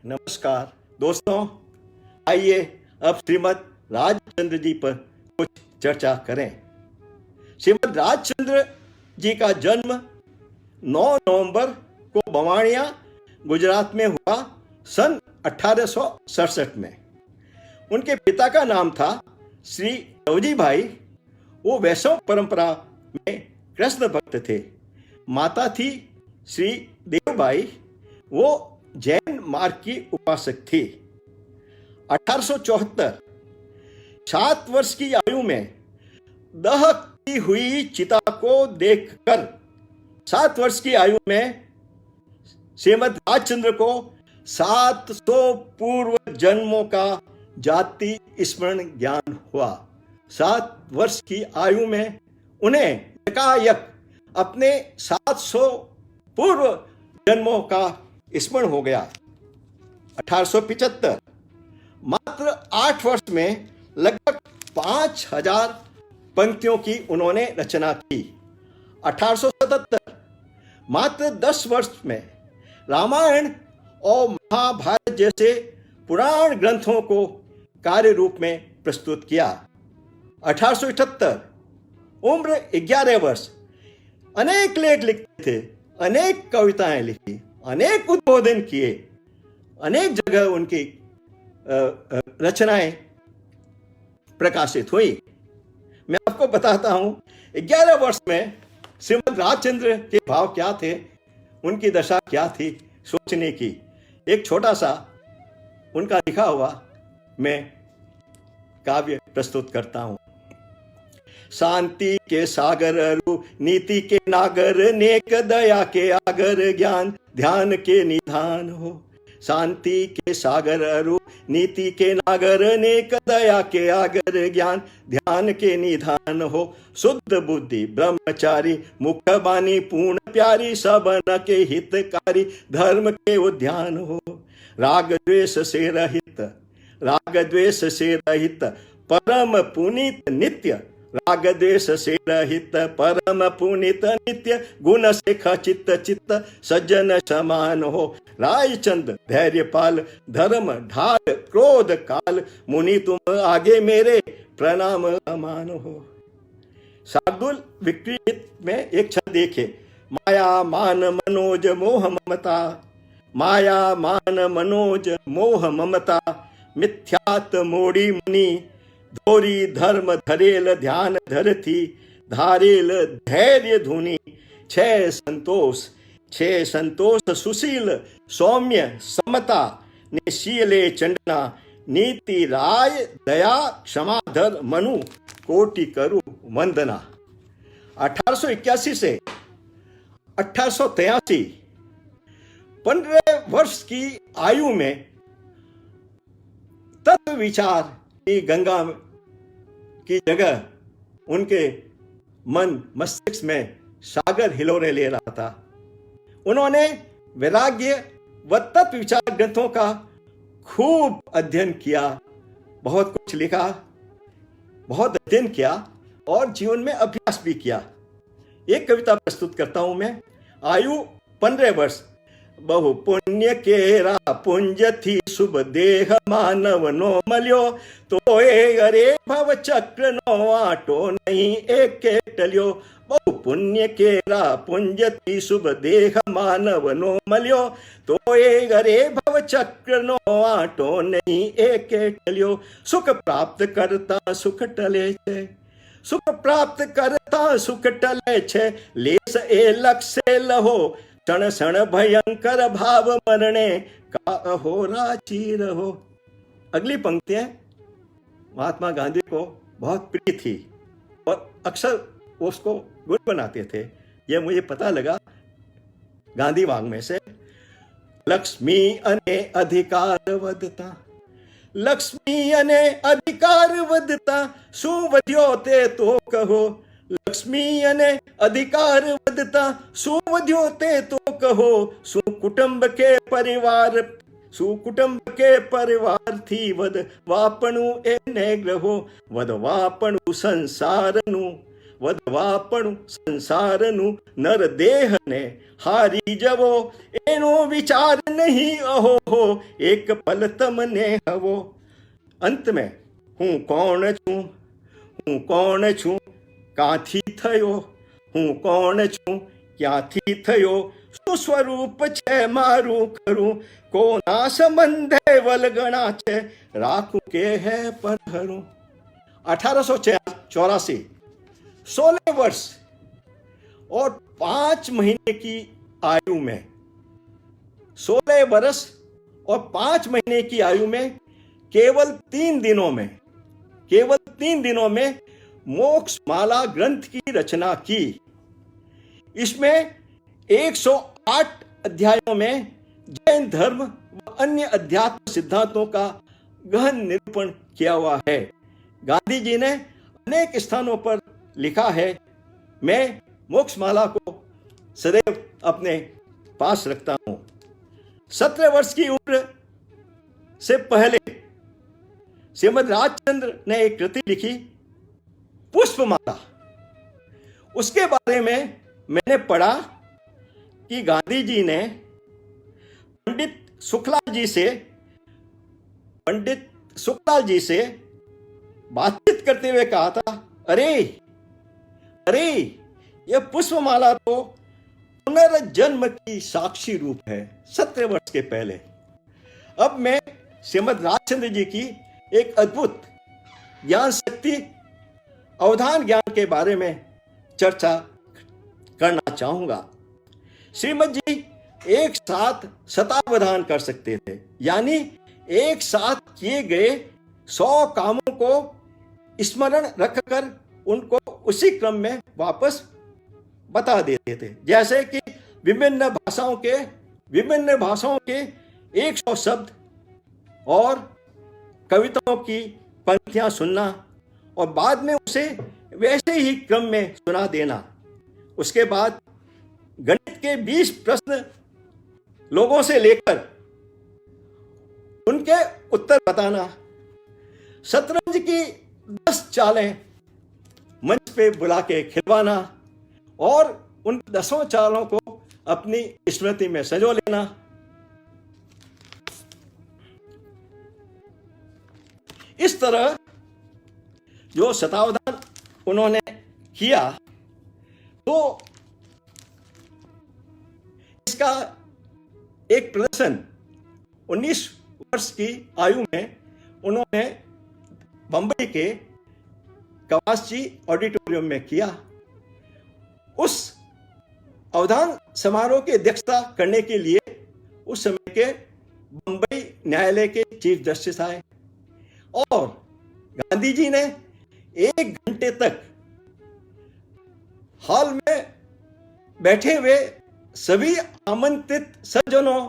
नमस्कार दोस्तों, आइए अब श्रीमद राजचंद्र जी पर कुछ चर्चा करें। श्रीमद राजचंद्र जी का जन्म 9 नवंबर को बवाणिया गुजरात में हुआ सन 1867 में। उनके पिता का नाम था श्री लवजी भाई। वो वैष्णव परंपरा में कृष्ण भक्त थे। माता थी श्री देवबाई, वो जैन मार्ग की उपासक थी। 1874 7 वर्ष की आयु में दहकती हुई चिता को देखकर 7 वर्ष की आयु में श्रीमद राजचंद्र को 700 पूर्व जन्मों का जाति स्मरण ज्ञान हुआ। 7 वर्ष की आयु में उन्हें एकाएक अपने 700 पूर्व जन्मों का स्मरण हो गया। 1875 मात्र 8 वर्ष में लगभग 5000 पंक्तियों की उन्होंने रचना की। 1877 मात्र 10 वर्ष में रामायण और महाभारत जैसे पुराण ग्रंथों को कार्य रूप में प्रस्तुत किया। 1878 उम्र 11 वर्ष, अनेक लेख लिखते थे, अनेक कविताएं लिखी, अनेक उद्बोधन किए, अनेक जगह उनकी रचनाएं प्रकाशित हुई। मैं आपको बताता हूं 11 वर्ष में श्रीमद राजचंद्र के भाव क्या थे, उनकी दशा क्या थी, सोचने की एक छोटा सा उनका लिखा हुआ मैं काव्य प्रस्तुत करता हूं। शांति के सागर अरु नीति के नागर, नेक दया के आगर, ज्ञान ध्यान के निधान हो। शांति के सागर अरु नीति के नागर, नेक दया के आगर, ज्ञान ध्यान के निधान हो। शुद्ध बुद्धि ब्रह्मचारी, मुख बानी पूर्ण प्यारी, सबन के हितकारी, धर्म के उद्यान हो। राग द्वेष से रहित, राग द्वेष से रहित, परम पुनीत नित्य, राग द्वेष से रहित, परम पुनीत नित्य, गुण से खचित चित्त, सज्जन समान हो। रायचंद धैर्य पाल, धर्म ढाल, क्रोध काल, मुनि तुम आगे मेरे, प्रणाम अमान हो। शार्दुल विक्रीत में एक छंद देखे, माया मान मनोज मोह ममता, माया मान मनोज मोह ममता, मिथ्यात मोड़ी मुनि, धोरी धर्म धरेल ध्यान धरती, धारेल धैर्य धुनि, छह संतोष सुशील, सौम्य समता, निशीले चंडना, नीति राय दया क्षमाधर मनु, कोटि करु वंदना। 1881 से 1883 15 वर्ष की आयु में तत्व विचार की गंगा की जगह उनके मन मस्तिष्क में सागर हिलोरे ले रहा था। उन्होंने वैराग्य व तत्व विचार ग्रंथों का खूब अध्ययन किया, बहुत कुछ लिखा, बहुत अध्ययन किया और जीवन में अभ्यास भी किया। एक कविता प्रस्तुत करता हूं मैं। आयु 15 वर्ष, बहु पुण्य केरा पुंज थी, शुभ देह मानव नो मल्यो, तो अरे भव चक्र नो आटो नहीं एक टल्यो। बहु पुण्य केरा पुंज थी, शुभ देह मानव नो मल्यो, तो अरे भव चक्र नो आटो नहीं एक टल्यो। सुख प्राप्त करता सुख टले छे, सुख प्राप्त करता सुख टले छे, लेस ए लक्ष्य लहो, क्षण क्षण भयंकर भाव मरणे का अहोराची रहो। अगली पंक्तियां महात्मा गांधी को बहुत प्रिय थी और अक्सर उसको गुण बनाते थे। यह मुझे पता लगा गांधी वाङ्मय से। लक्ष्मी अने अधिकार वदता, लक्ष्मी अने अधिकार वदता, शू वध्यो ते तो कहो। लक्ष्मी अने अधिकार वदता, शू वध्यो ते तो कहो। शू कुटुंब के परिवार, शू कुटुंब के परिवार थी वद वापणु एने ग्रहो, वद वापणु संसारनु, વધવા પણ સંસારનું નર દેહને હારી જવો એનો વિચાર નહીં અહો એક પલ તમને હવો. અંત મેં હું કોણ છું કાંથી થયો, હું કોણ છું ક્યાંથી થયો, શું સ્વરૂપ છે મારું ખરું, કોના સંબંધે વલગણા છે રાખું કે હે પરહરું. 1884, 16 वर्ष और 5 महीने की आयु में, 16 वर्ष और 5 महीने की आयु में केवल 3 दिनों में मोक्ष माला ग्रंथ की रचना की. इसमें 108 अध्यायों में जैन धर्म व अन्य अध्यात्म सिद्धांतों का गहन निरूपण किया हुआ है. गांधी जी ने अनेक स्थानों पर लिखा है, मैं मोक्षमाला को सदैव अपने पास रखता हूं. 17 वर्ष की उम्र से पहले श्रीमद राजचंद्र ने एक कृति लिखी, पुष्पमाला. उसके बारे में मैंने पढ़ा कि गांधी जी ने पंडित सुखलाल जी से बातचीत करते हुए कहा था, अरे यह पुष्पमाला तो पुनर्जन्म की साक्षी रूप है. 17 वर्ष के पहले. अब मैं श्रीमद राजचंद्र जी की एक अद्भुत ज्ञान शक्ति, अवधान ज्ञान के बारे में चर्चा करना चाहूंगा. श्रीमद जी एक साथ शतावधान कर सकते थे, यानी एक साथ किए गए 100 कामों को स्मरण रखकर उनको उसी क्रम में वापस बता देते थे. जैसे कि विभिन्न भाषाओं के 100 शब्द और कविताओं की पंक्तियां सुनना और बाद में उसे वैसे ही क्रम में सुना देना. उसके बाद गणित के 20 प्रश्न लोगों से लेकर उनके उत्तर बताना. शतरंज की 10 चालें मंच पे बुला के खिलवाना और उन 10 चालों को अपनी स्मृति में संजो लेना. इस तरह जो शतावधान उन्होंने किया, तो इसका एक प्रदर्शन 19 वर्ष की आयु में उन्होंने बंबई के कवासी ऑडिटोरियम में किया. उस अवधान समारोह की अध्यक्षता करने के लिए उस समय के बंबई न्यायालय के चीफ जस्टिस आए और गांधी जी ने 1 घंटे तक हॉल में बैठे हुए सभी आमंत्रित सज्जनों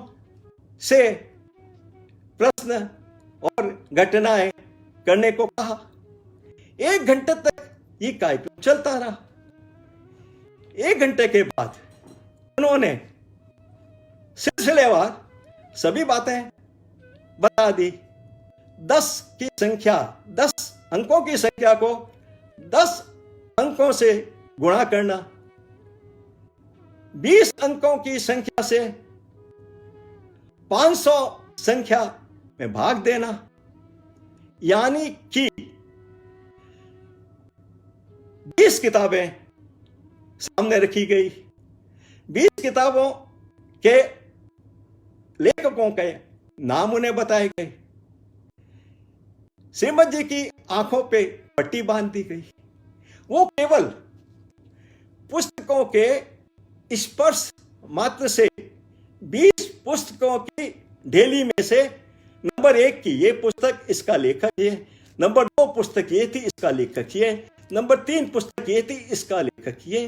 से प्रश्न और घटनाएं करने को कहा. 1 घंटे तक ये कार्यक्रम चलता रहा. 1 घंटे के बाद उन्होंने सिलसिलेवार सभी बातें बता दी. 10 अंकों की संख्या को 10 अंकों से गुणा करना, 20 अंकों की संख्या से 500 संख्या में भाग देना, यानी कि 20 किताबें सामने रखी गई. 20 किताबों के लेखकों के नाम उन्हें बताए गए. श्रीमद जी की आंखों पे पट्टी बांध दी गई. वो केवल पुस्तकों के स्पर्श मात्र से 20 पुस्तकों की ढेली में से नंबर 1 की ये पुस्तक, इसका लेखक ये, नंबर 2 पुस्तक ये थी, इसका लेखक ये, नंबर 3 पुस्तक ये थी, इसका लेखक ये.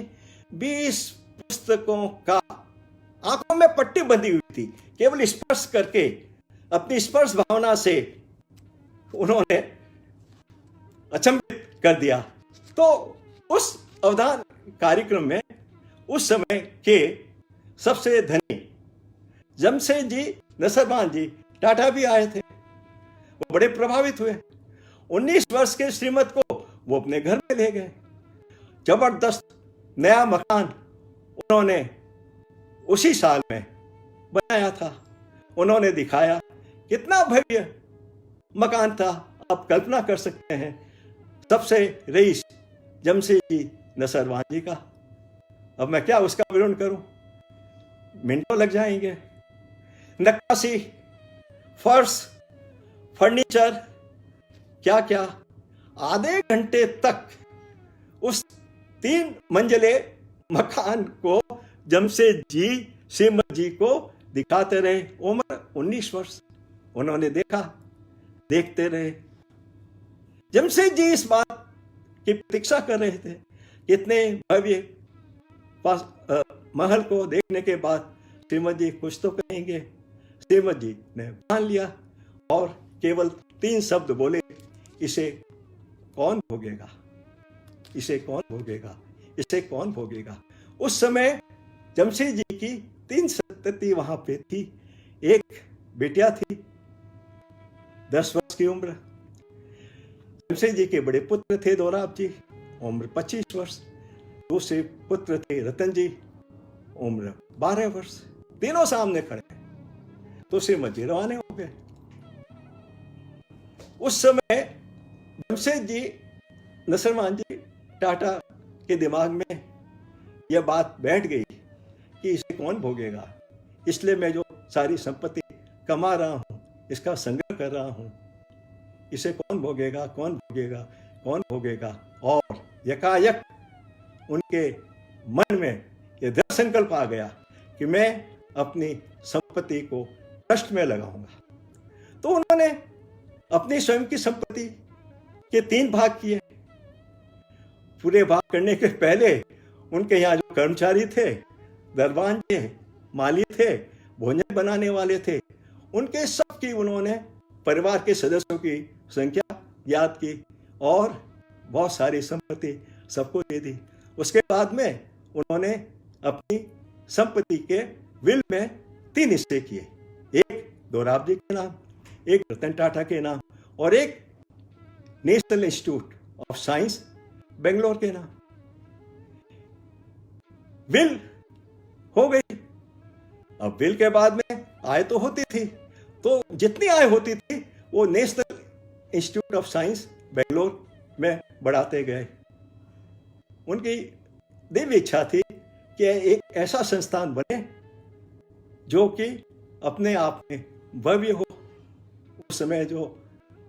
20 पुस्तकों का आंखों में पट्टी बंधी हुई थी. केवल स्पर्श करके अपनी स्पर्श भावना से उन्होंने अचंभित कर दिया. तो उस अवधान कार्यक्रम में उस समय के सबसे धनी जमशेदजी नसरबान जी टाटा भी आए थे. वो बड़े प्रभावित हुए. 19 वर्ष के श्रीमद को वो अपने घर में ले गए. जबरदस्त नया मकान उन्होंने उसी साल में बनाया था। उन्होंने दिखाया कितना भव्य मकान था। आप कल्पना कर सकते हैं, सबसे रईस जमशेदजी नसरवान जी का। अब मैं क्या उसका विवरण करूं, मिनटों लग जाएंगे। नक्काशी, फर्श, फर्नीचर, क्या क्या, आधे घंटे तक उस 3 मंजिले मकान को जमशेद जी श्रीमत जी को दिखाते रहे। उम्र 19 वर्ष। उन्होंने देखा, देखते रहे। जमशेद जी इस बात की प्रतीक्षा कर रहे थे। कितने भव्य महल को देखने के बाद श्रीमत जी कुछ तो कहेंगे। श्रीमत जी ने मान लिया और केवल 3 शब्द बोले, इसे कौन भोगेगा, इसे कौन भोगेगा, इसे कौन भोगेगा। उस समय जमशेद जी की 3 संतति वहां पे थी। एक बेटिया थी 10 वर्ष की उम्र। जमशेद जी के बड़े पुत्र थे दोराब जी, उम्र 25 वर्ष। दूसरे पुत्र थे रतन जी, उम्र 12 वर्ष। तीनों सामने खड़े। तो श्रीमत जी रवाने हो गए। उस समय जमशेद जी नसरवान जी टाटा के दिमाग में यह बात बैठ गई कि इसे कौन भोगेगा। इसलिए मैं जो सारी संपत्ति कमा रहा हूं, इसका संग्रह कर रहा हूं, इसे कौन भोगेगा, कौन भोगेगा, कौन भोगेगा। और यकायक उनके मन में यह दृढ़ संकल्प आ गया कि मैं अपनी संपत्ति को ट्रस्ट में लगाऊंगा। तो उन्होंने अपनी स्वयं की संपत्ति के 3 भाग किए। पूरे भाग करने के पहले उनके यहाँ जो कर्मचारी थे, दरबान थे, माली थे, भोजन बनाने वाले थे, उनके सबकी उन्होंने परिवार के सदस्यों की संख्या याद की और बहुत सारी संपत्ति सबको दे दी। उसके बाद में उन्होंने अपनी संपत्ति के विल में 3 हिस्से किए। एक दोराब जी के नाम, एक रतन टाटा के नाम और एक national institute of science Bangalore के नाम। विल हो गई। अब विल के बाद में आय तो होती थी, तो जितनी आय होती थी वो national institute of science Bangalore में बढ़ाते गए। उनकी दिव्य इच्छा थी कि एक ऐसा संस्थान बने जो कि अपने आप में भव्य हो। उस समय जो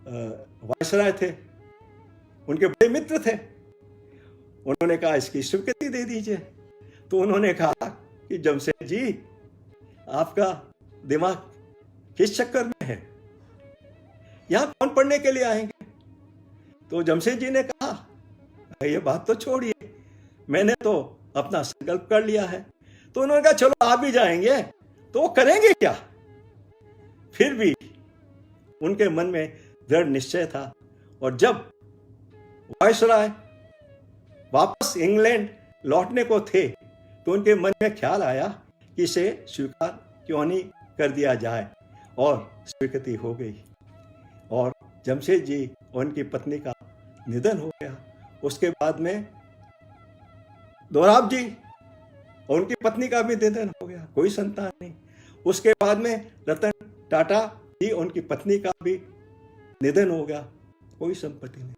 वायसराय थे, उनके बड़े मित्र थे। उन्होंने कहा इसकी स्वीकृति दे दीजिए। तो उन्होंने कहा कि जमशेद जी, आपका दिमाग किस चक्कर में है, यहां कौन पढ़ने के लिए आएंगे। तो जमशेद जी ने कहा ये बात तो छोड़िए, मैंने तो अपना संकल्प कर लिया है। तो उन्होंने कहा चलो आप भी जाएंगे। तो वो करेंगे क्या। फिर भी उनके मन में दृढ़ निश्चय था। और जब वायसराय वापस इंग्लैंड लौटने को थे तो उनके मन में ख्याल आया कि इसे स्वीकार क्यों नहीं कर दिया जाए। और स्वीकृति हो गई और जमशेद जी और उनकी पत्नी का निधन हो गया। उसके बाद में दोराब जी और उनकी पत्नी का भी निधन हो गया, कोई संतान नहीं। उसके बाद में रतन टाटा जी और उनकी पत्नी का भी निधन हो गया, कोई संपत्ति नहीं।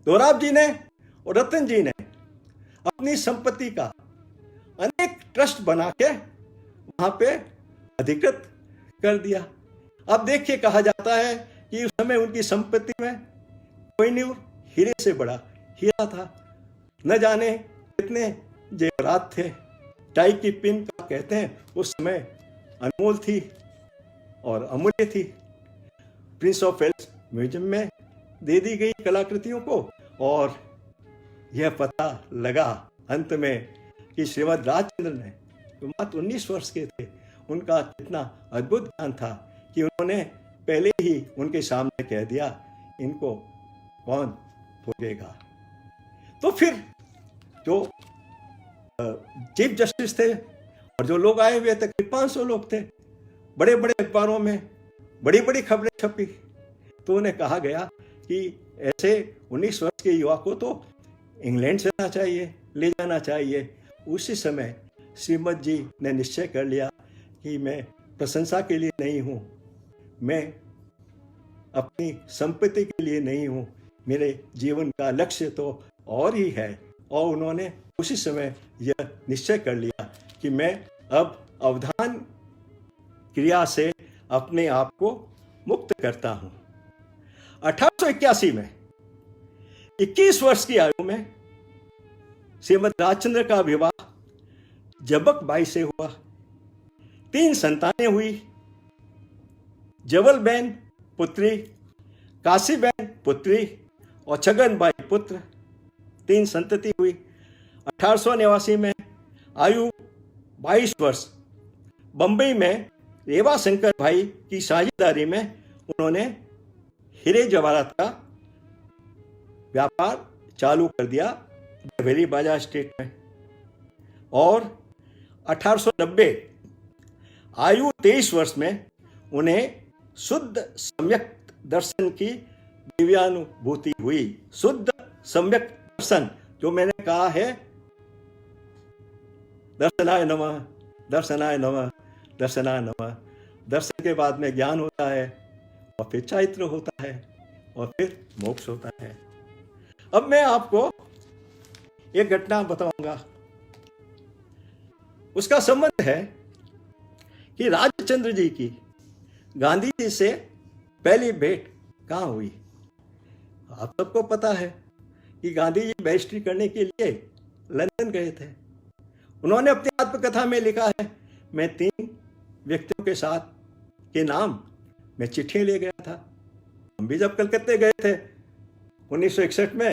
दोराब जी ने और रतन जी ने अपनी संपत्ति का अनेक ट्रस्ट बना के वहां पे अधिकृत कर दिया। अब देखिए, कहा जाता है कि उस समय उनकी संपत्ति में कोहिनूर हीरे से बड़ा हीरा था। न जाने कितने जेवरात थे। टाई की पिन का कहते हैं उस समय अनमोल थी और अमूल्य थी। प्रिंस ऑफ वेल्स म्यूजियम में दे दी गई कलाकृतियों को। और यह पता लगा अंत में कि श्रीमद राजचंद्र ने, जो मात्र 19 वर्ष के थे, उनका कितना अद्भुत ज्ञान था कि उन्होंने पहले ही उनके सामने कह दिया इनको कौन भोगेगा। तो फिर जो चीफ जस्टिस थे और जो लोग आए हुए थे, करीब 500 लोग थे, बड़े बड़े अखबारों में बड़ी बड़ी खबरें छपी। तो उन्हें कहा गया कि ऐसे 19 वर्ष के युवा को तो इंग्लैंड चलना चाहिए, ले जाना चाहिए। उसी समय श्रीमद जी ने निश्चय कर लिया कि मैं प्रशंसा के लिए नहीं हूँ, मैं अपनी संपत्ति के लिए नहीं हूँ, मेरे जीवन का लक्ष्य तो और ही है। और उन्होंने उसी समय यह निश्चय कर लिया कि मैं अब अवधान क्रिया से अपने आप को मुक्त करता हूँ। 1881 में 21 वर्ष की आयु में श्रीमद राजचंद्र का विवाह जबक बाई से हुआ। 3 संतानें हुई, जवलबेन पुत्री, काशीबेन पुत्री और छगनबाई पुत्र। 3 संतति हुई। 1889 में आयु 22 वर्ष बंबई में रेवा शंकर भाई की साझेदारी में उन्होंने हीरे जवाहरात का व्यापार चालू कर दिया जवेरी बाजार स्ट्रीट में। और 1890 आयु 23 वर्ष में उन्हें शुद्ध सम्यक दर्शन की दिव्यानुभूति हुई। शुद्ध सम्यक दर्शन, जो मैंने कहा है, दर्शनाय नमः, दर्शनाय नमः, दर्शनाय नमः। दर्शन के बाद में ज्ञान होता है और फिर चारित्र होता है और फिर मोक्ष होता है। अब मैं आपको एक घटना बताऊंगा। उसका संबंध है कि राजचंद्र जी की गांधी जी से पहली भेंट कहाँ हुई। आप सबको पता है कि गांधी जी बैरिस्ट्री करने के लिए लंदन गए थे। उन्होंने अपनी आत्मकथा में लिखा है, मैं 3 व्यक्तियों के साथ के नाम मैं चिट्ठियां ले गया था। हम भी जब कलकत्ते गए थे 1961 में,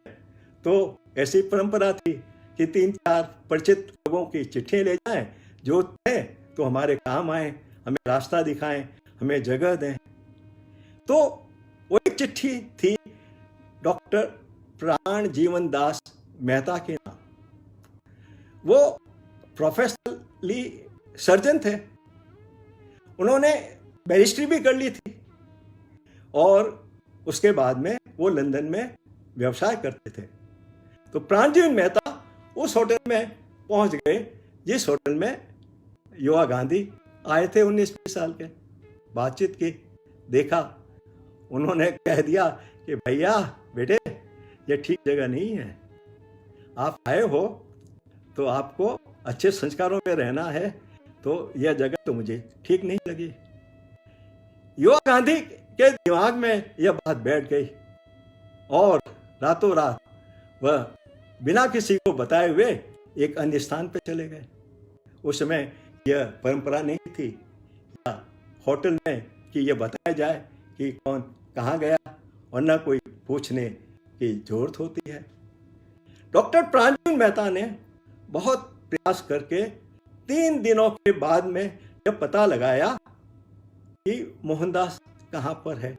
तो ऐसी परंपरा थी कि 3-4 परिचित लोगों की चिट्ठियां ले जाएं, जो थे तो हमारे काम आए, हमें रास्ता दिखाएं, हमें जगह दें। तो वो एक चिट्ठी थी डॉक्टर प्राण जीवन दास मेहता के नाम। वो प्रोफेशनली सर्जन थे, उन्होंने बैरिस्ट्री भी कर ली थी और उसके बाद में वो लंदन में व्यवसाय करते थे। तो प्राणजीवन मेहता उस होटल में पहुंच गए जिस होटल में युवा गांधी आए थे 19-20 साल के। बातचीत की, देखा, उन्होंने कह दिया कि भैया बेटे, ये ठीक जगह नहीं है, आप आए हो तो आपको अच्छे संस्कारों में रहना है, तो यह जगह तो मुझे ठीक नहीं लगी। युवा गांधी के दिमाग में यह बात बैठ गई और रातों रात वह बिना किसी को बताए हुए एक अन्य स्थान पर चले गए। उस समय यह परंपरा नहीं थी या होटल में कि यह बताया जाए कि कौन कहाँ गया, और न कोई पूछने की जरूरत होती है। डॉक्टर प्राणजीवन मेहता ने बहुत प्रयास करके 3 दिनों के बाद में जब पता लगाया कि मोहनदास कहाँ पर है,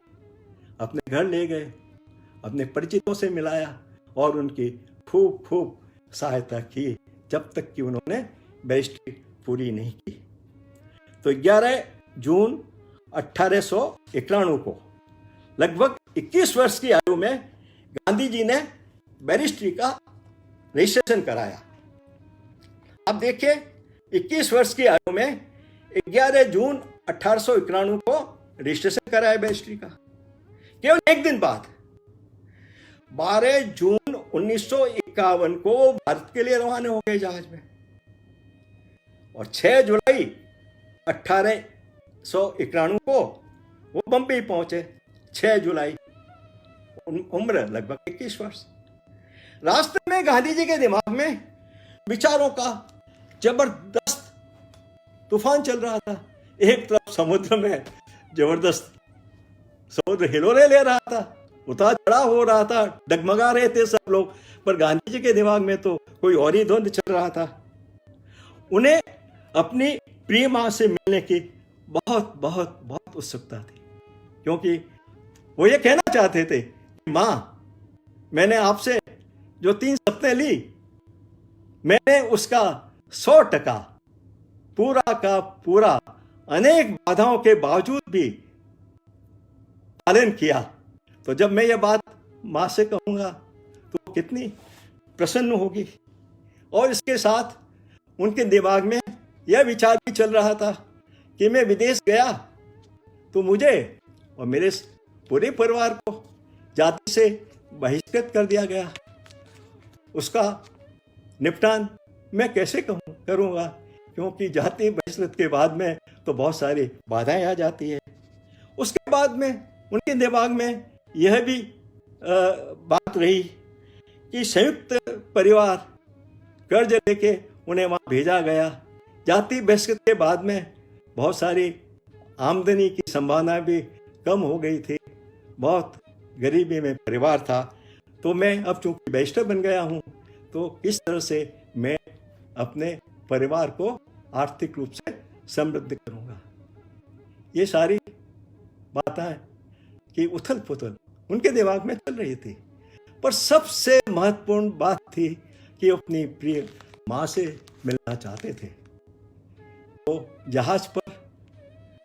अपने घर ले गए, अपने परिचितों से मिलाया और उनकी खूब सहायता की, जब तक कि उन्होंने बैरिस्ट्री पूरी नहीं की। तो 11 जून 1891 को लगभग 21 वर्ष की आयु में गांधी जी ने बैरिस्ट्री का रजिस्ट्रेशन कराया। अब देखिए, 21 वर्ष की आयु में 11 जून 1891 को रजिस्ट्रेशन कराया बैरिस्ट्री का। केवल एक दिन बाद 12 जून 1951 को भारत के लिए रवाना हो गए जहाज में और 6 जुलाई 1891 को वो बंबई पहुंचे। 6 जुलाई, उम्र लगभग 21 वर्ष। रास्ते में गांधी जी के दिमाग में विचारों का जबरदस्त तूफान चल रहा था। एक तरफ समुद्र में जबरदस्त समुद्र हिलोरे ले रहा था, उतार चढ़ाव हो रहा था, डगमगा रहे थे सब लोग, पर गांधी जी के दिमाग में तो कोई और ही धुंध चल रहा था। उन्हें अपनी प्रिय मां से मिलने की बहुत उत्सुकता थी, क्योंकि वो ये कहना चाहते थे कि मां, मैंने आपसे जो 3 सप्ताह ली, मैंने उसका 100% पूरा का पूरा अनेक बाधाओं के बावजूद भी पालन किया। तो जब मैं ये बात मां से कहूंगा तो कितनी प्रसन्न होगी। और इसके साथ उनके दिमाग में यह विचार भी चल रहा था कि मैं विदेश गया तो मुझे और मेरे पूरे परिवार को जाति से बहिष्कृत कर दिया गया, उसका निपटान मैं कैसे करूँगा, क्योंकि जाति बहिष्कृत के बाद में तो बहुत सारी बाधाएं आ जाती है। उसके बाद में उनके दिमाग में यह भी बात रही कि संयुक्त परिवार कर्ज लेके उन्हें वहाँ भेजा गया। जाति बहिष्कृत के बाद में बहुत सारी आमदनी की संभावना भी कम हो गई थी, बहुत गरीबी में परिवार था। तो मैं अब चूंकि बैरिस्टर बन गया हूँ तो किस तरह से मैं अपने परिवार को आर्थिक रूप से समृद्ध करूँगा। ये सारी बातें कि उथल पुथल उनके दिमाग में चल रही थी। पर सबसे महत्वपूर्ण बात थी कि अपनी प्रिय माँ से मिलना चाहते थे। तो जहाज पर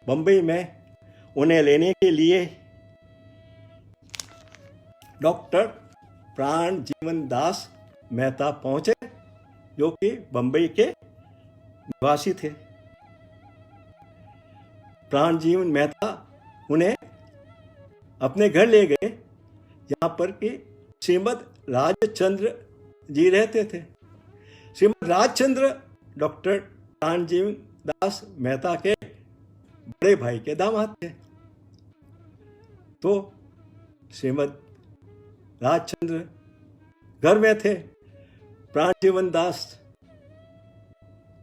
बंबई में उन्हें लेने के लिए डॉक्टर प्राण जीवन दास मेहता पहुंचे, जो कि बंबई के निवासी थे। प्राण जीवन मेहता उन्हें अपने घर ले गए, जहाँ पर कि श्रीमद राजचंद्र जी रहते थे। श्रीमद राजचंद्र डॉक्टर प्राणजीवन दास मेहता के बड़े भाई के दामाद थे। तो श्रीमद राजचंद्र घर में थे, प्राणजीवन दास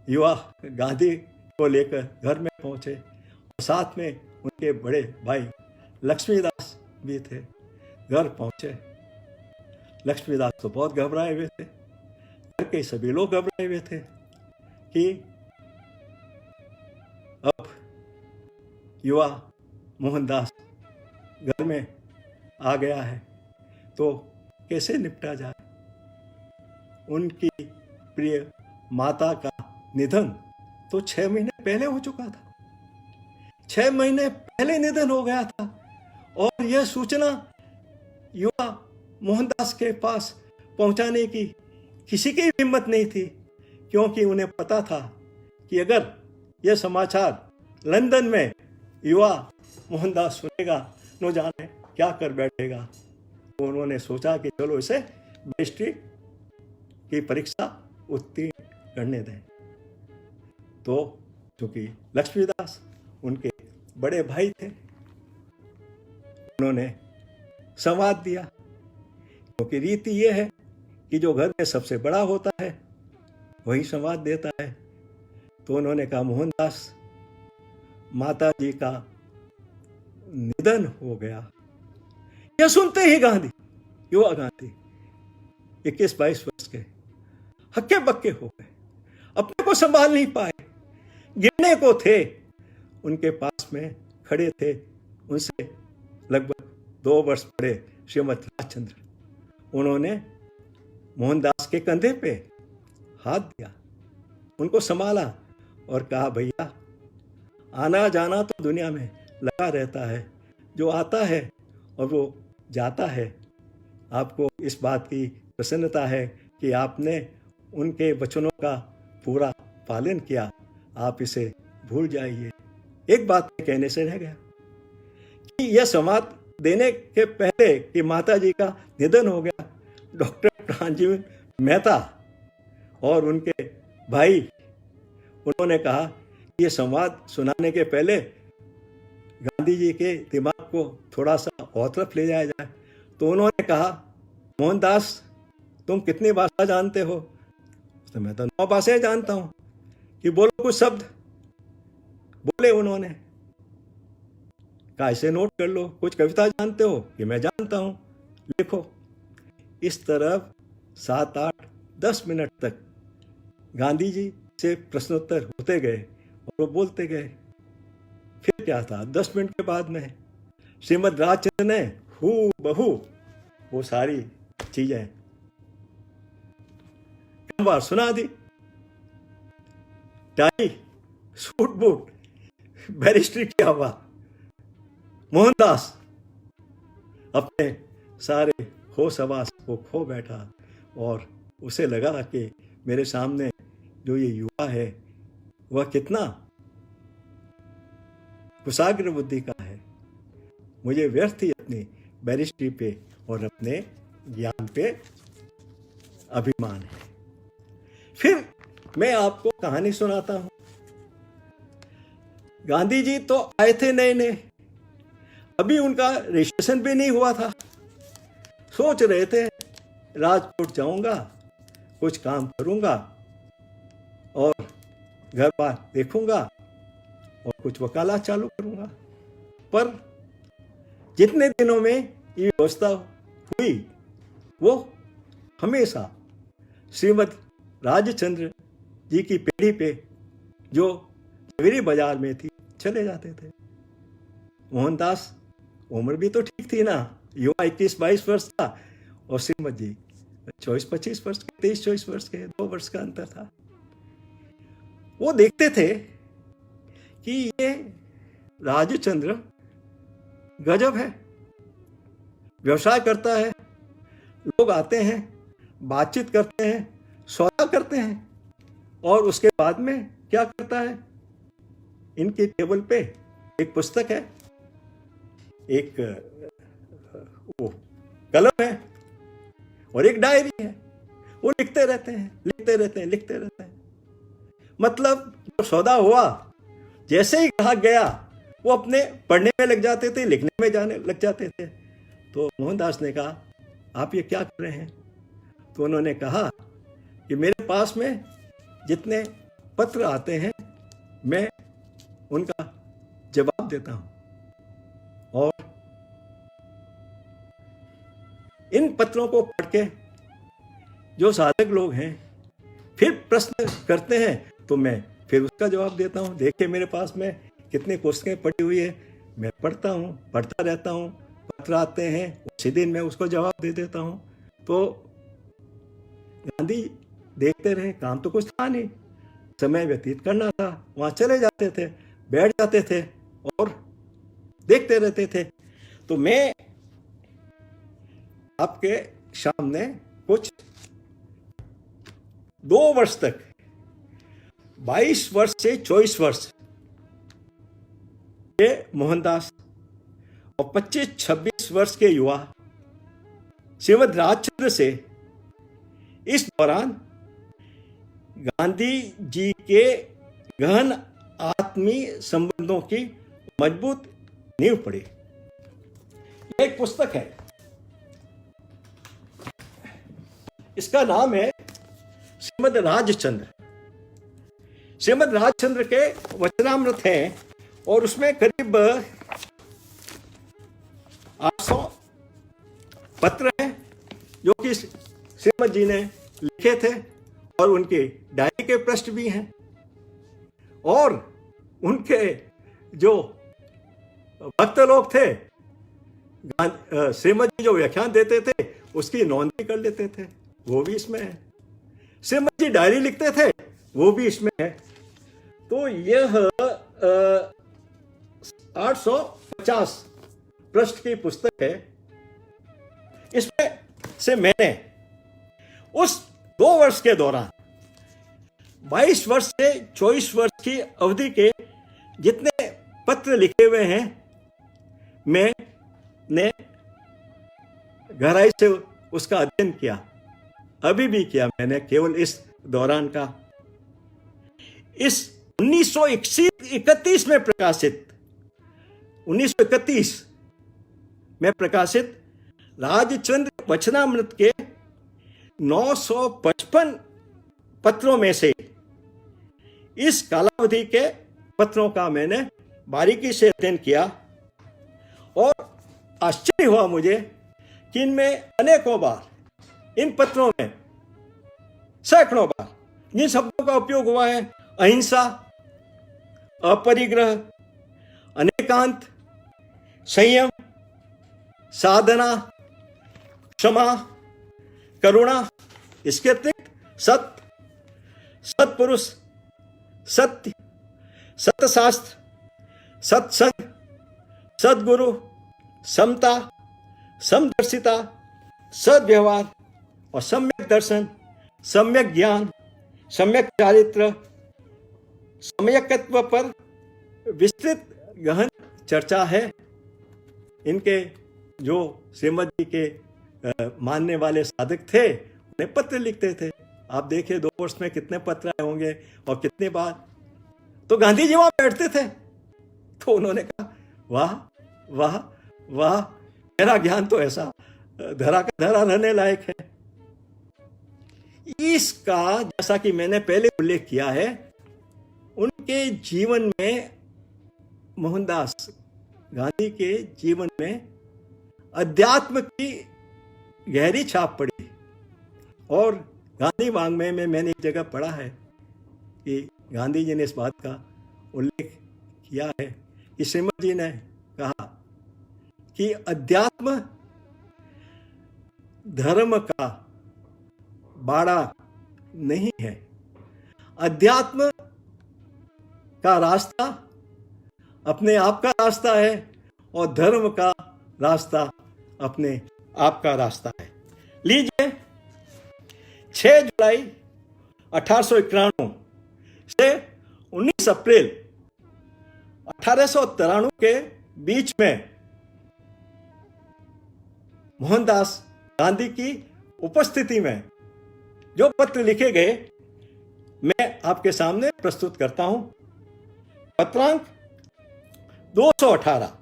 युवा गांधी को लेकर घर में पहुंचे और साथ में उनके बड़े भाई लक्ष्मीदास भी थे। घर पहुंचे, लक्ष्मीदास तो बहुत घबराए हुए थे, घर के सभी लोग घबराए हुए थे कि अब युवा मोहनदास घर में आ गया है तो कैसे निपटा जाए। उनकी प्रिय माता का निधन तो 6 महीने पहले हो चुका था, 6 महीने पहले निधन हो गया था। और यह सूचना युवा मोहनदास के पास पहुंचाने की किसी की हिम्मत नहीं थी, क्योंकि उन्हें पता था कि अगर यह समाचार लंदन में युवा मोहनदास सुनेगा न जाने क्या कर बैठेगा। तो उन्होंने सोचा कि चलो इसे बैरिस्ट्री की परीक्षा उत्तीर्ण करने दें। तो चूंकि लक्ष्मीदास उनके बड़े भाई थे, उन्होंने संवाद दिया, क्योंकि रीति यह है कि जो घर में सबसे बड़ा होता है वही संवाद देता है। तो उन्होंने कहा, मोहनदास माता जी का निधन हो गया। यह सुनते ही गांधी, युवा गांधी 21-22 वर्ष के, हक्के बक्के हो गए, अपने को संभाल नहीं पाए, गिरने को थे। उनके पास में खड़े थे उनसे लगभग 2 वर्ष बड़े श्रीमद राजचंद्र। उन्होंने मोहनदास के कंधे पे हाथ दिया, उनको संभाला और कहा, भैया आना जाना तो दुनिया में लगा रहता है, जो आता है और वो जाता है। आपको इस बात की प्रसन्नता है कि आपने उनके वचनों का पूरा पालन किया, आप इसे भूल जाइए। एक बात कहने से रह गया कि यह संवाद देने के पहले कि माता जी का निधन हो गया, डॉक्टर प्राणजीवन मेहता और उनके भाई, उन्होंने कहा कि यह संवाद सुनाने के पहले गांधी जी के दिमाग को थोड़ा सा और तरफ ले जाया जाए। तो उन्होंने कहा, मोहनदास तुम कितनी भाषा जानते हो? तो मैं तो 9 भाषाएं जानता हूं, कि बोलो कुछ शब्द। बोले उन्होंने, कहा इसे नोट कर लो। कुछ कविता जानते हो? कि मैं जानता हूं, लिखो। इस तरह 7-8-10 मिनट तक गांधी जी से प्रश्नोत्तर होते गए और वो बोलते गए। फिर क्या था, 10 मिनट के बाद में श्रीमद राजचंद्र ने हूबहू वो सारी चीजें कई बार सुना दी। टाई, सूट बूट, बैरिस्ट्री किया हुआ मोहनदास अपने सारे होश हवास को खो बैठा और उसे लगा कि मेरे सामने जो ये युवा है वह कितना कुशाग्र बुद्धि का है, मुझे व्यर्थ ही अपनी बैरिस्ट्री पे और अपने ज्ञान पे अभिमान है। फिर मैं आपको कहानी सुनाता हूं। गांधी जी तो आए थे नए नए, अभी उनका रजिस्ट्रेशन भी नहीं हुआ था। सोच रहे थे राजकोट जाऊंगा, कुछ काम करूंगा और घर बार देखूंगा और कुछ वकालत चालू करूंगा। पर जितने दिनों में ये व्यवस्था हुई वो हमेशा श्रीमद राजचंद्र जी की पीढ़ी पे जो जवेरी बाजार में थी चले जाते थे। मोहनदास उम्र भी तो ठीक थी ना, युवा 21-22 वर्ष था और श्रीमद जी 24-25 वर्ष के, 23-24 वर्ष के, 2 वर्ष का अंतर था। वो देखते थे कि ये राजचंद्र गजब है, व्यवसाय करता है, लोग आते हैं, बातचीत करते हैं, सौदा करते हैं और उसके बाद में क्या करता है, इनके टेबल पे एक पुस्तक है, एक वो कलम है और एक डायरी है। वो लिखते रहते हैं। मतलब जो सौदा हुआ, जैसे ही ग्राहक गया वो अपने पढ़ने में लग जाते थे, लिखने में जाने लग जाते थे। तो मोहनदास ने कहा, आप ये क्या कर रहे हैं? तो उन्होंने कहा कि मेरे पास में जितने पत्र आते हैं मैं उनका जवाब देता हूं और इन पत्रों को पढ़ के जो साधक लोग हैं फिर प्रश्न करते हैं तो मैं फिर उसका जवाब देता हूं। देखिए मेरे पास में कितनी पुस्तकें पढ़ी हुई है, मैं पढ़ता रहता हूं, पत्र आते हैं उसी दिन मैं उसको जवाब दे देता हूं। तो गांधी देखते रहे, काम तो कुछ था नहीं, समय व्यतीत करना था, वहां चले जाते थे, बैठ जाते थे और देखते रहते थे। तो मैं आपके सामने कुछ 2 वर्ष तक, 22 वर्ष से 24 वर्ष के मोहनदास और 25-26 वर्ष के युवा श्रीमद राजचंद्र से इस दौरान गांधी जी के गहन आत्मीय संबंधों की मजबूत नींव पड़ी। यह एक पुस्तक है, इसका नाम है श्रीमद राजचंद्र। श्रीमद राजचंद्र के वचनामृत हैं और उसमें करीब 800 पत्र हैं जो कि श्रीमद जी ने लिखे थे और उनके डायरी के पृष्ठ भी हैं और उनके जो भक्त लोग थे श्रीमद जी जो व्याख्यान देते थे उसकी नोंद भी कर लेते थे, वो भी इसमें है। श्रीमद जी डायरी लिखते थे, वो भी इसमें है। तो यह 850 पृष्ठ की पुस्तक है। इसमें से मैंने उस 2 वर्ष के दौरान 22 वर्ष से 24 वर्ष की अवधि के जितने पत्र लिखे हुए हैं मैंने गहराई से उसका अध्ययन किया, अभी भी किया मैंने केवल इस दौरान का। इस 1931 में प्रकाशित 1931 में प्रकाशित राजचंद्र वचनामृत के 955 पत्रों में से इस कालावधि के पत्रों का मैंने बारीकी से अध्ययन किया और आश्चर्य हुआ मुझे कि इनमें अनेकों बार, इन पत्रों में सैकड़ों बार जिन शब्दों का उपयोग हुआ है, अहिंसा, अपरिग्रह, अनेकांत, संयम, साधना, क्षमा, करुणा, इसके अतिरिक्त सत्य, सत्पुरुष, सत्य, सत्यशास्त्र, सत्संग, सद्गुरु, समता, समदर्शिता, सद्व्यवहार और सम्यक दर्शन, सम्यक ज्ञान, सम्यक चारित्र, सम्यकत्व पर विस्तृत गहन चर्चा है। इनके जो श्रीमद जी के मानने वाले साधक थे उन्हें पत्र लिखते थे। आप देखिए 2 वर्ष में कितने पत्र आए होंगे और कितने बार। तो गांधी जी वहां बैठते थे तो उन्होंने कहा वाह वाह वाह, मेरा ज्ञान तो ऐसा धरा का धरा रहने लायक है। इसका जैसा कि मैंने पहले उल्लेख किया है, उनके जीवन में, मोहनदास गांधी के जीवन में अध्यात्म की गहरी छाप पड़ी। और गांधी वाङ्मय में मैंने एक जगह पढ़ा है कि गांधी जी ने इस बात का उल्लेख किया है कि श्रीमद जी ने कहा कि अध्यात्म धर्म का बाड़ा नहीं है, अध्यात्म का रास्ता अपने आप का रास्ता है और धर्म का रास्ता अपने आप का रास्ता है। लीजिए 6 जुलाई 1891 से 19 अप्रैल 1893 के बीच में मोहनदास गांधी की उपस्थिति में जो पत्र लिखे गए मैं आपके सामने प्रस्तुत करता हूं। पत्रांक 218।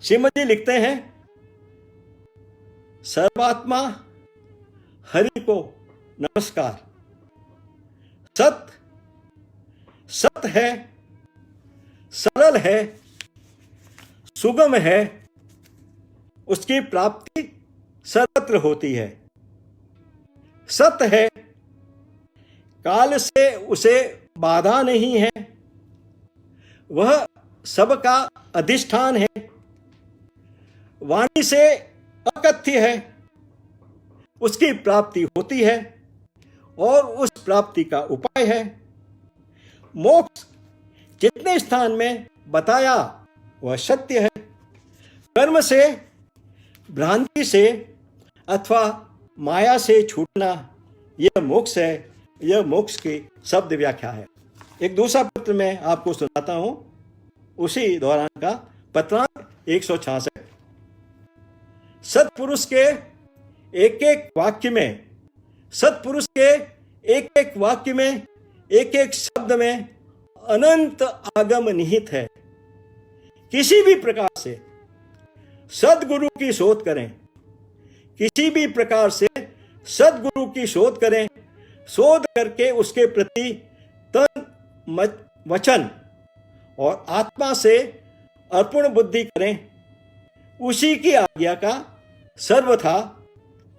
श्रीमद जी लिखते हैं, सर्वात्मा हरि को नमस्कार। सत है, सरल है, सुगम है, उसकी प्राप्ति सर्वत्र होती है। सत है, काल से उसे बाधा नहीं है, वह सबका अधिष्ठान है, वाणी से अकथ्य है, उसकी प्राप्ति होती है और उस प्राप्ति का उपाय है। मोक्ष जितने स्थान में बताया वह सत्य है। कर्म से, भ्रांति से अथवा माया से छूटना यह मोक्ष है। यह मोक्ष की शब्द व्याख्या है। एक दूसरा पत्र मैं आपको सुनाता हूं, उसी दौरान का पत्रांक 166। सत्पुरुष के एक एक वाक्य में, सत्पुरुष के एक एक वाक्य में, एक एक शब्द में अनंत आगम निहित है। किसी भी प्रकार से सद्गुरु की शोध करें, किसी भी प्रकार से सद्गुरु की शोध करें, शोध करके उसके प्रति तन वचन और आत्मा से अर्पण बुद्धि करें, उसी की आज्ञा का सर्वथा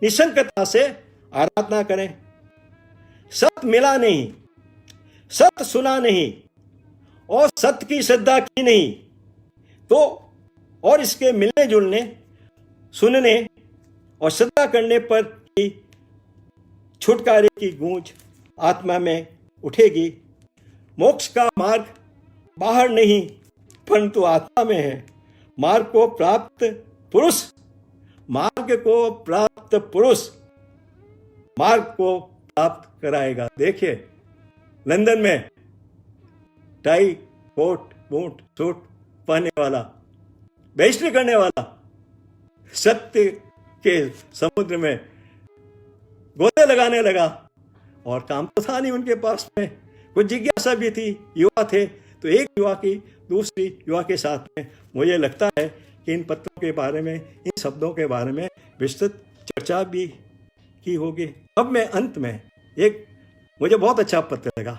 निशंकता से आराधना करें। सत मिला नहीं, सत सुना नहीं और सत्य की श्रद्धा की नहीं तो और इसके मिलने जुलने, सुनने और श्रद्धा करने पर ही छुटकारे की गूंज आत्मा में उठेगी। मोक्ष का मार्ग बाहर नहीं परंतु आत्मा में है। मार्ग को प्राप्त पुरुष मार्ग को प्राप्त कराएगा। देखिए लंदन में टाई कोट बूट सूट पहनने वाला, बेइज्जती करने वाला, सत्य के समुद्र में गोते लगाने लगा और काम तो था नहीं उनके पास में। कुछ जिज्ञासा भी थी, युवा थे, तो एक युवा की दूसरी युवा के साथ में मुझे लगता है कि इन पत्रों के बारे में, इन शब्दों के बारे में विस्तृत चर्चा भी की होगी। अब मैं अंत में एक मुझे बहुत अच्छा पत्र लगा,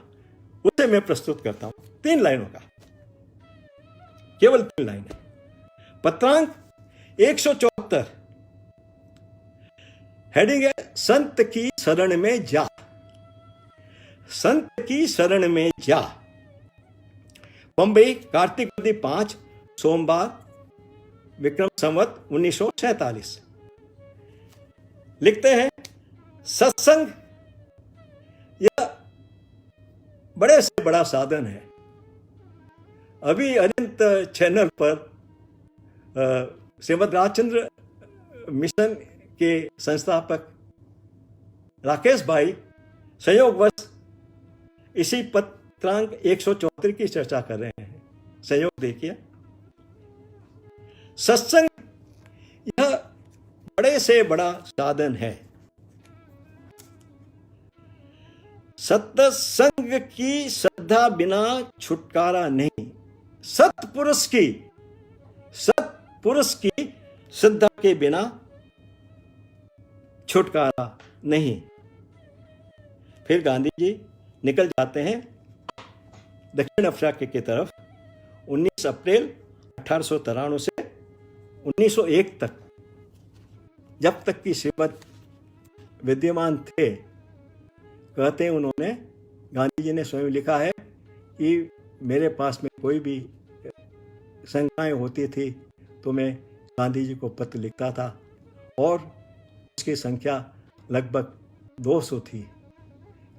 उसे मैं प्रस्तुत करता हूं, 3 लाइनों का, केवल 3 लाइन है। पत्रांक 174। हेडिंग है संत की शरण में जा। संत की शरण में जा। बंबई, कार्तिक 5 सोमवार, विक्रम संवत 1947। लिखते हैं, सत्संग यह बड़े से बड़ा साधन है। अभी अनंत चैनल पर श्रीमद राजचंद्र मिशन के संस्थापक राकेश भाई संयोगवश इसी पत्रांक 174 की चर्चा कर रहे हैं। संयोग देखिए, सत्संग यह बड़े से बड़ा साधन है। सत्संग की श्रद्धा बिना छुटकारा नहीं। सत्पुरुष की श्रद्धा के बिना छुटकारा नहीं। फिर गांधी जी निकल जाते हैं दक्षिण अफ्रीका की तरफ। 19 अप्रैल 1893 से 1901 तक, जब तक कि श्रीमद विद्यमान थे, कहते हैं उन्होंने, गांधी जी ने स्वयं लिखा है कि मेरे पास में कोई भी शंकाएं होती थी तो मैं गांधी जी को पत्र लिखता था, और उसकी संख्या लगभग 200 थी।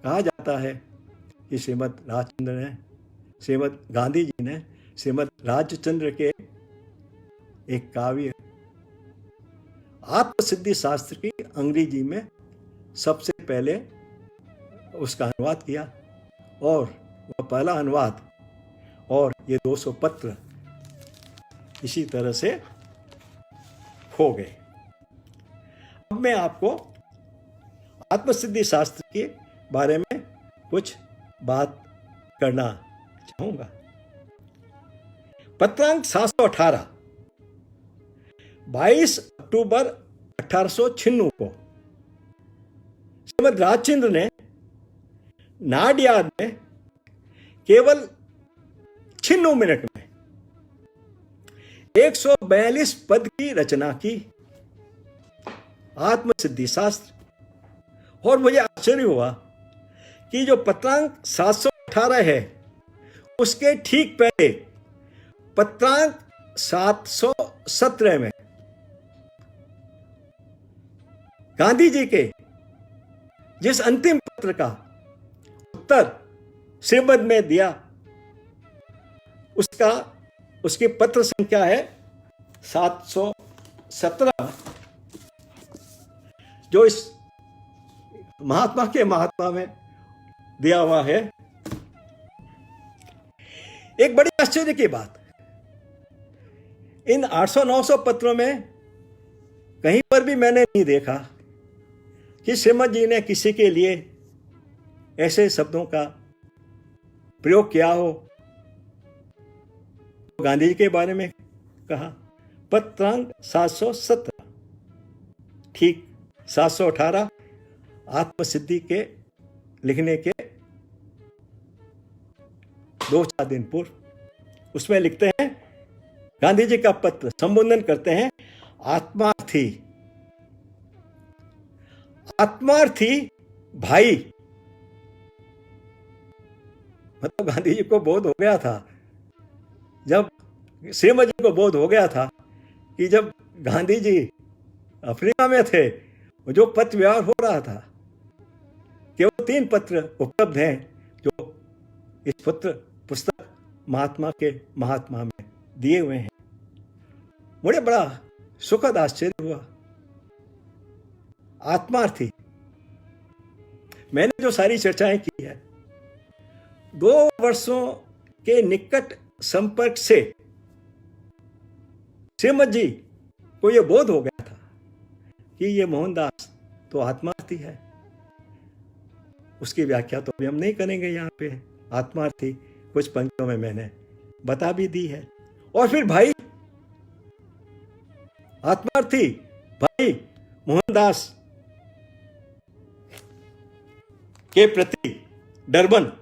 कहा जाता है कि श्रीमद गांधी जी ने श्रीमद राजचंद्र के एक काव्य आत्मसिद्धि शास्त्र की अंग्रेजी में सबसे पहले उसका अनुवाद किया, और वह पहला अनुवाद और ये 200 पत्र इसी तरह से हो गए। अब मैं आपको आत्मसिद्धि शास्त्र के बारे में कुछ बात करना चाहूंगा। पत्रांक 718 22 अक्टूबर 1896 को श्रीमद राजचंद्र ने नाडियाद में केवल 96 मिनट में 142 पद की रचना की, आत्मसिद्धि शास्त्र। और मुझे आश्चर्य हुआ कि जो पत्रांक 718 है उसके ठीक पहले पत्रांक 717 में गांधी जी के जिस अंतिम पत्र का उत्तर श्रीमद में दिया, उसकी पत्र संख्या है 717, जो इस महात्मा में दिया हुआ है। एक बड़ी आश्चर्य की बात, इन 800-900 पत्रों में कहीं पर भी मैंने नहीं देखा कि श्रीमद जी ने किसी के लिए ऐसे शब्दों का प्रयोग किया हो। तो गांधी जी के बारे में कहा पत्रांक 717, ठीक 718 आत्मसिद्धि के लिखने के 2-4 दिन पूर्व उसमें लिखते हैं, गांधी जी का पत्र संबोधन करते हैं आत्मार्थी भाई। मतलब गांधी जी को बोध हो गया था, जब श्रीमद जी को बोध हो गया था कि जब गांधी जी अफ्रीका में थे, जो पत्र व्यवहार हो रहा था, केवल 3 पत्र उपलब्ध हैं जो इस पुस्तक महात्मा में दिए हुए हैं। मुझे बड़ा सुखद आश्चर्य हुआ। आत्मार्थी, मैंने जो सारी चर्चाएं की है, 2 वर्षों के निकट संपर्क से श्रीमद जी को यह बोध हो गया था कि ये मोहनदास तो आत्मार्थी है। उसकी व्याख्या तो अभी हम नहीं करेंगे यहाँ पे। आत्मार्थी कुछ पंक्तियों में मैंने बता भी दी है। और फिर भाई, आत्मार्थी भाई मोहनदास के प्रति डरबन